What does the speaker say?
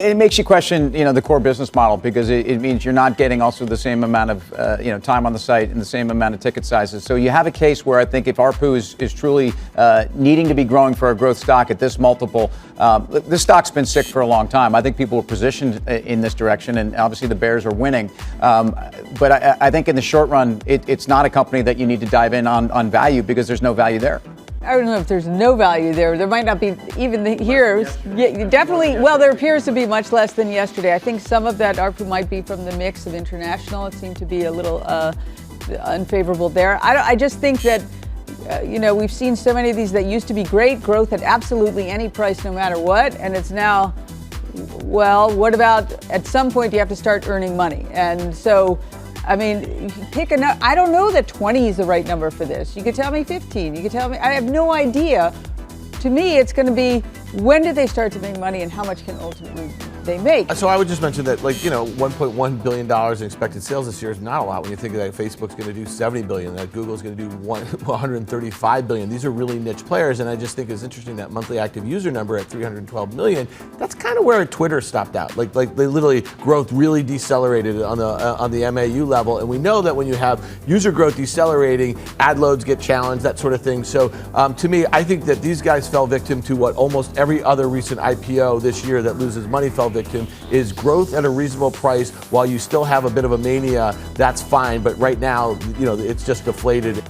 It makes you question, the core business model, because it means you're not getting also the same amount of, time on the site and the same amount of ticket sizes. So you have a case where I think if ARPU is truly needing to be growing for a growth stock at this multiple, this stock's been sick for a long time. I think people were positioned in this direction, and obviously the bears are winning. But I think in the short run, it's not a company that you need to dive in on value, because there's no value there. I don't know if there's no value there. There might not be even here. Yeah, definitely. Well, there appears to be much less than yesterday. I think some of that ARPU might be from the mix of international. It seemed to be a little unfavorable there. I just think that, we've seen so many of these that used to be great growth at absolutely any price, no matter what. And it's now, well, what about at some point you have to start earning money? And so, pick a. I don't know that 20 is the right number for this. You could tell me 15. You could tell me. I have no idea. To me, it's going to be, when do they start to make money and how much can ultimately they make? So I would just mention that, $1.1 billion in expected sales this year is not a lot when you think that Facebook's going to do $70 billion, that Google's going to do $135 billion. These are really niche players, and I just think it's interesting that monthly active user number at 312 million. That's kind of where Twitter stopped out. Like they literally, growth really decelerated on the MAU level, and we know that when you have user growth decelerating, ad loads get challenged, that sort of thing. So to me, I think that these guys fell victim to what almost every other recent IPO this year that loses money fell victim, is growth at a reasonable price while you still have a bit of a mania. That's fine, but right now, it's just deflated.